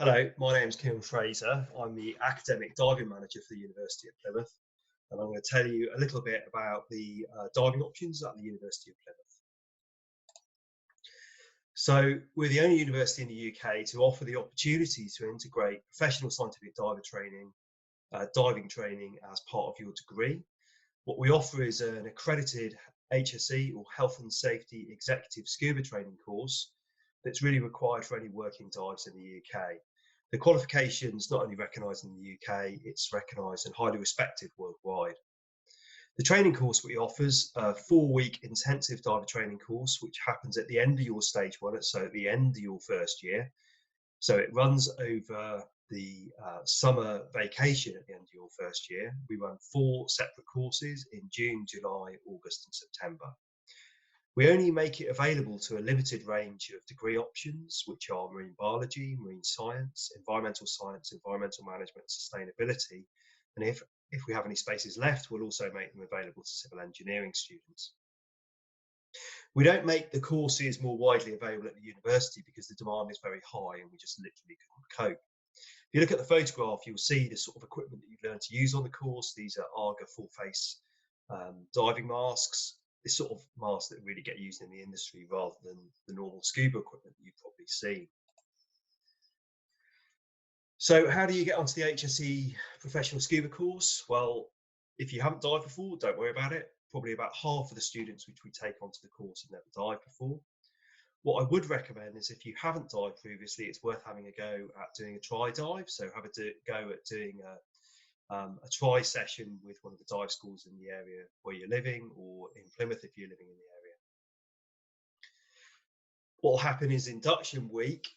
Hello, my name's Kieran Fraser. I'm the Academic Diving Manager for the University of Plymouth, and I'm going to tell you a little bit about the diving options at the University of Plymouth. So, we're the only university in the UK to offer the opportunity to integrate professional scientific diving training as part of your degree. What we offer is an accredited HSE or Health and Safety Executive Scuba Training course that's really required for any working dives in the UK. The qualification is not only recognised in the UK, it's recognised and highly respected worldwide. The training course we offer is a 4-week intensive diver training course, which happens at the end of your stage one, so at the end of your first year. So it runs over the summer vacation at the end of your first year. We run 4 separate courses in June, July, August and September. We only make it available to a limited range of degree options, which are marine biology, marine science, environmental management, sustainability. And if we have any spaces left, we'll also make them available to civil engineering students. We don't make the courses more widely available at the university because the demand is very high and we just literally couldn't cope. If you look at the photograph, you'll see the sort of equipment that you've learned to use on the course. These are ARGA full face diving masks. This sort of masks that really get used in the industry rather than the normal scuba equipment that you've probably seen. So how do you get onto the HSE professional scuba course? Well, if you haven't dived before, don't worry about it. Probably about half of the students which we take onto the course have never dived before. What I would recommend is if you haven't dived previously, it's worth having a go at doing a try dive. So have a go at doing a try session with one of the dive schools in the area where you're living, or in Plymouth if you're living in the area. What will happen is induction week.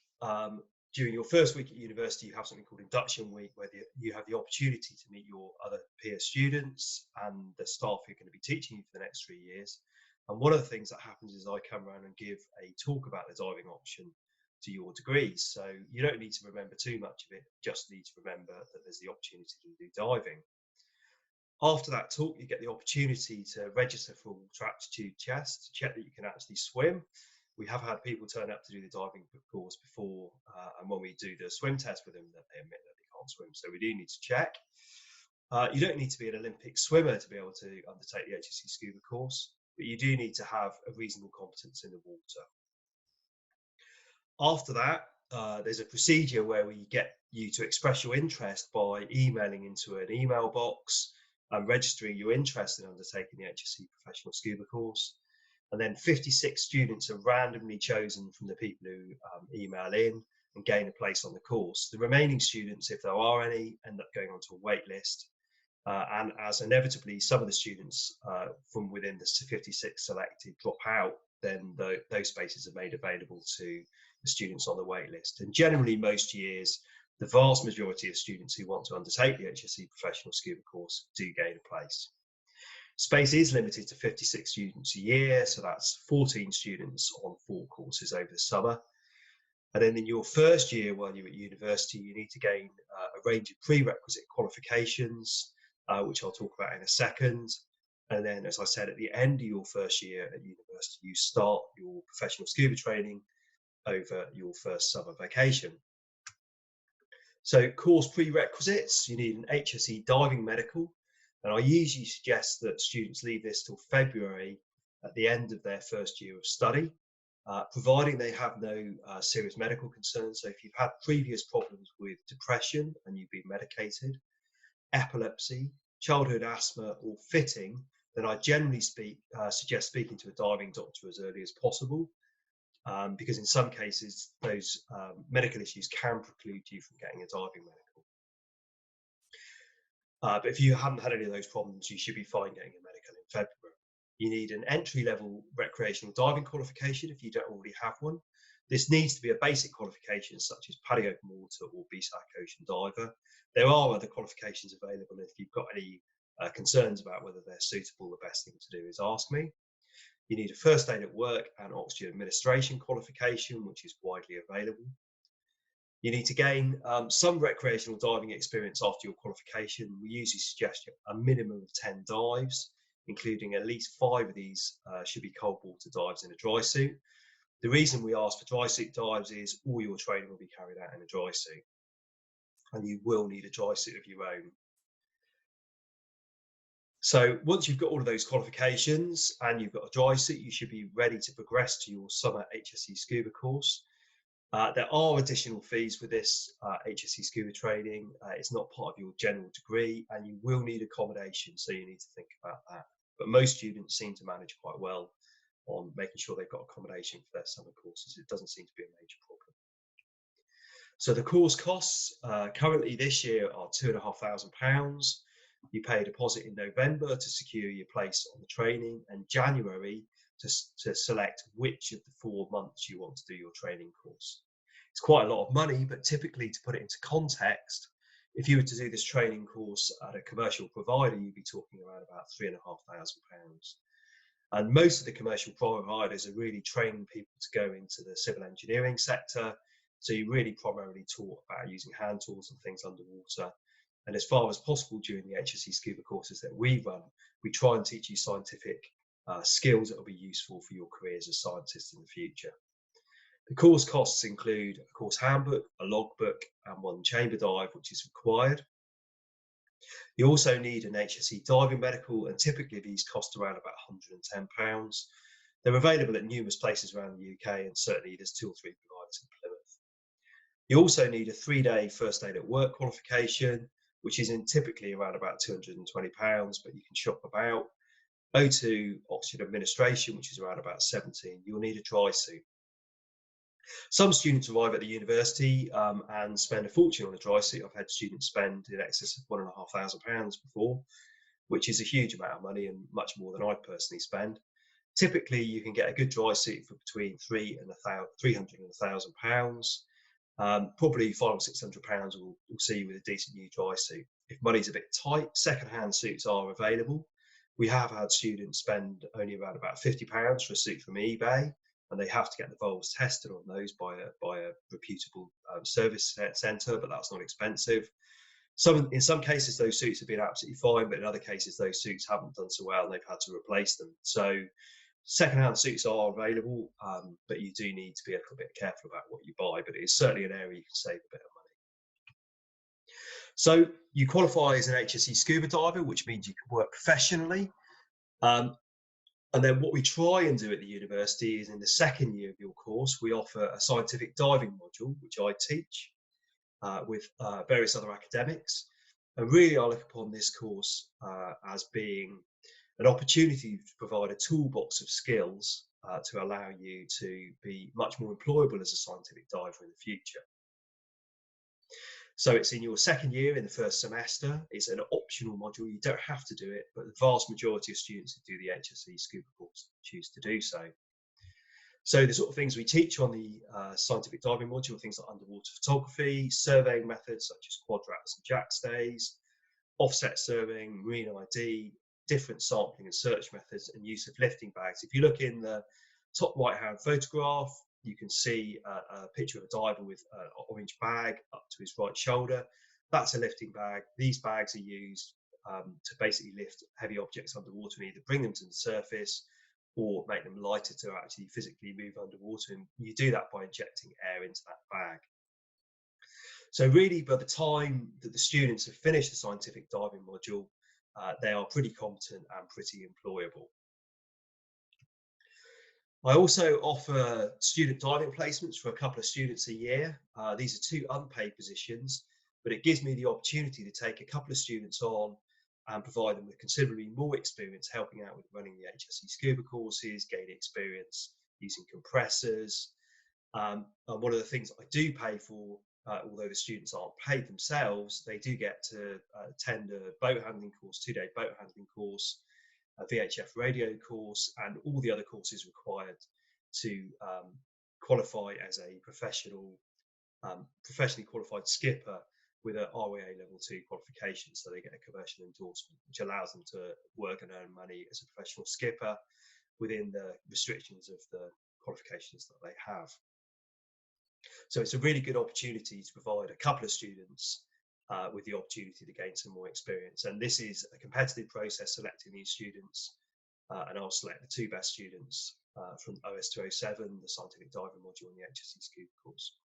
During your first week at university, you have something called induction week, where you have the opportunity to meet your other peer students and the staff who are going to be teaching you for the next 3 years. And one of the things that happens is I come around and give a talk about the diving option to your degrees. So you don't need to remember too much of it, just need to remember that there's the opportunity to do diving. After that talk, you get the opportunity to register for ultra aptitude tests to check that you can actually swim. We have had people turn up to do the diving course before, and when we do the swim test with them, that they admit that they can't swim. So we do need to check. You don't need to be an Olympic swimmer to be able to undertake the HSE scuba course, but you do need to have a reasonable competence in the water. After that, there's a procedure where we get you to express your interest by emailing into an email box and registering your interest in undertaking the HSE professional scuba course. And then 56 students are randomly chosen from the people who email in and gain a place on the course. The remaining students, if there are any, end up going onto a wait list. And as inevitably some of the students from within the 56 selected drop out, then those spaces are made available to the students on the wait list. And generally, most years, the vast majority of students who want to undertake the HSE professional scuba course do gain a place. Space is limited to 56 students a year, so that's 14 students on 4 courses over the summer. And then in your first year while you're at university, you need to gain a range of prerequisite qualifications, which I'll talk about in a second. And then, as I said, at the end of your first year at university, you start your professional scuba training over your first summer vacation. So course prerequisites, you need an HSE diving medical. And I usually suggest that students leave this till February at the end of their first year of study, providing they have no serious medical concerns. So if you've had previous problems with depression and you've been medicated, epilepsy, childhood asthma or fitting, then I generally suggest speaking to a diving doctor as early as possible, because in some cases those medical issues can preclude you from getting a diving medical. But if you haven't had any of those problems, you should be fine getting a medical in February. You need an entry-level recreational diving qualification if you don't already have one. This needs to be a basic qualification such as PADI open water or BSAC ocean diver. There are other qualifications available. If you've got any concerns about whether they're suitable, the best thing to do is ask me. You need a first aid at work and oxygen administration qualification, which is widely available. You need to gain some recreational diving experience after your qualification. We usually suggest a minimum of 10 dives, including at least 5 of these should be cold water dives in a dry suit. The reason we ask for dry suit dives is all your training will be carried out in a dry suit. and you will need a dry suit of your own. So once you've got all of those qualifications and you've got a dry suit, you should be ready to progress to your summer HSE scuba course. There are additional fees for this HSE scuba training. It's not part of your general degree, and you will need accommodation, so you need to think about that. But most students seem to manage quite well on making sure they've got accommodation for their summer courses. It doesn't seem to be a major problem. So the course costs currently this year are £2,500. You pay a deposit in November to secure your place on the training, and January to select which of the 4 months you want to do your training course. It's quite a lot of money, but typically, to put it into context, if you were to do this training course at a commercial provider, you'd be talking around about £3,500. And most of the commercial providers are really training people to go into the civil engineering sector. So you're really primarily taught about using hand tools and things underwater. And as far as possible during the HSE scuba courses that we run, we try and teach you scientific skills that will be useful for your careers as scientists in the future. The course costs include a course handbook, a logbook, and one chamber dive, which is required. You also need an HSE diving medical, and typically these cost around about £110. They're available at numerous places around the UK, and certainly there's 2 or 3 providers in Plymouth. You also need a 3-day first aid at work qualification, which is typically around about £220, but you can shop about. O2 oxygen administration, which is around about 17. You'll need a dry suit. Some students arrive at the university and spend a fortune on a dry suit. I've had students spend in excess of £1,500 before, which is a huge amount of money and much more than I personally spend. Typically, you can get a good dry suit for between £300 and £1,000. Probably £500 or £600 will see you with a decent new dry suit. If money's a bit tight, second-hand suits are available. We have had students spend only around about £50 for a suit from eBay, and they have to get the valves tested on those by a reputable service centre, but that's not expensive. In some cases, those suits have been absolutely fine, but in other cases, those suits haven't done so well and they've had to replace them. So second-hand suits are available, but you do need to be a little bit careful about what you buy, but it is certainly an area you can save a bit of money. So you qualify as an HSE scuba diver, which means you can work professionally. And then what we try and do at the university is in the second year of your course, we offer a scientific diving module, which I teach with various other academics. And really, I look upon this course as being an opportunity to provide a toolbox of skills to allow you to be much more employable as a scientific diver in the future. So it's in your second year in the first semester. It's an optional module. You don't have to do it, but the vast majority of students who do the HSE scuba course choose to do so. So the sort of things we teach on the scientific diving module are things like underwater photography, surveying methods such as quadrats and jackstays, offset surveying, marine ID, different sampling and search methods, and use of lifting bags. If you look in the top right-hand photograph, you can see a picture of a diver with an orange bag up to his right shoulder. That's a lifting bag. These bags are used to basically lift heavy objects underwater and either bring them to the surface or make them lighter to actually physically move underwater. And you do that by injecting air into that bag. So really, by the time that the students have finished the scientific diving module, they are pretty competent and pretty employable. I also offer student diving placements for a couple of students a year. These are 2 unpaid positions, but it gives me the opportunity to take a couple of students on and provide them with considerably more experience helping out with running the HSE scuba courses, gaining experience using compressors. And one of the things I do pay for, although the students aren't paid themselves, they do get to attend a boat handling course, 2-day boat handling course, a VHF radio course, and all the other courses required to qualify as a professionally qualified skipper with a RAA level 2 qualification. So they get a commercial endorsement, which allows them to work and earn money as a professional skipper within the restrictions of the qualifications that they have. So it's a really good opportunity to provide a couple of students with the opportunity to gain some more experience. And this is a competitive process selecting these students, and I'll select the 2 best students from OS 207, the scientific diving module, and the HSE scuba course.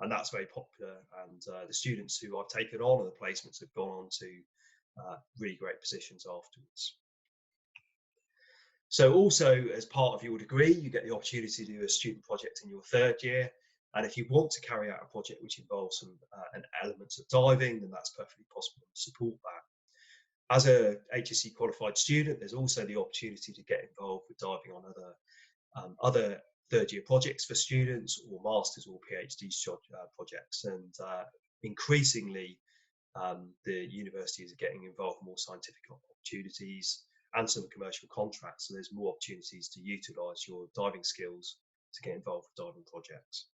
and that's very popular. And the students who I've taken on and the placements have gone on to really great positions afterwards. So also, as part of your degree, you get the opportunity to do a student project in your third year. And if you want to carry out a project which involves some an elements of diving, then that's perfectly possible to support that. As a HSC qualified student, there's also the opportunity to get involved with diving on other third year projects for students, or masters or PhD projects. And increasingly, the universities are getting involved in more scientific opportunities and some commercial contracts. So there's more opportunities to utilise your diving skills to get involved with diving projects.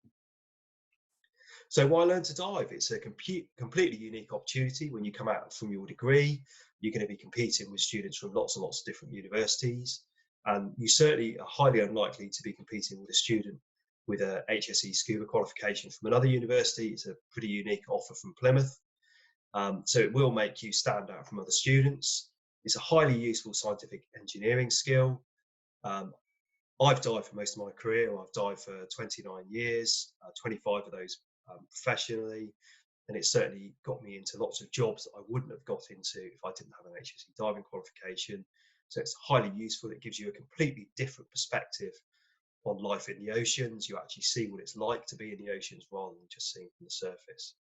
So why learn to dive? It's a completely unique opportunity. When you come out from your degree, you're going to be competing with students from lots and lots of different universities. And you certainly are highly unlikely to be competing with a student with a HSE scuba qualification from another university. It's a pretty unique offer from Plymouth. So it will make you stand out from other students. It's a highly useful scientific engineering skill. I've dived for most of my career. I've dived for 29 years, 25 of those professionally, and it certainly got me into lots of jobs that I wouldn't have got into if I didn't have an HSC diving qualification. So it's highly useful. It gives you a completely different perspective on life in the oceans. You actually see what it's like to be in the oceans rather than just seeing from the surface.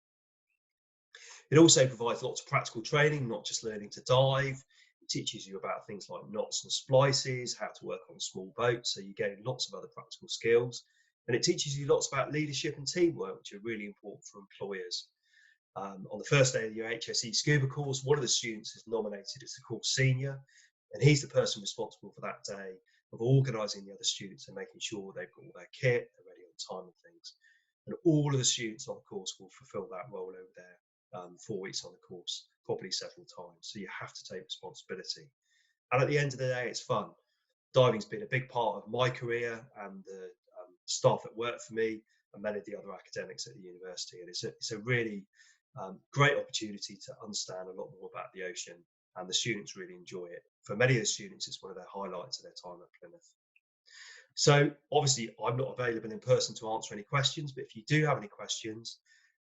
It also provides lots of practical training, not just learning to dive. It teaches you about things like knots and splices, how to work on small boats, so you gain lots of other practical skills. And it teaches you lots about leadership and teamwork, which are really important for employers. On the first day of your HSE scuba course, one of the students is nominated as the course senior, and he's the person responsible for that day of organising the other students and making sure they've got all their kit, they're ready on time and things. And all of the students on the course will fulfil that role over there. 4 weeks on the course, probably several times. So you have to take responsibility. And at the end of the day, it's fun. Diving's been a big part of my career and the staff that work for me and many of the other academics at the university. And it's a really great opportunity to understand a lot more about the ocean, and the students really enjoy it. For many of the students, it's one of their highlights of their time at Plymouth. So obviously, I'm not available in person to answer any questions, but if you do have any questions,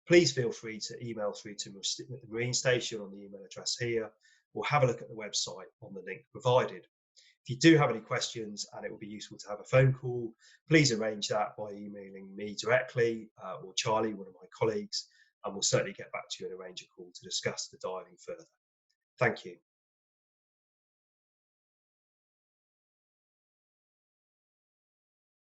please feel free to email through to the Marine Station on the email address here, or have a look at the website on the link provided. If you do have any questions and it would be useful to have a phone call, please arrange that by emailing me directly or Charlie, one of my colleagues, and we'll certainly get back to you and arrange a call to discuss the diving further. Thank you.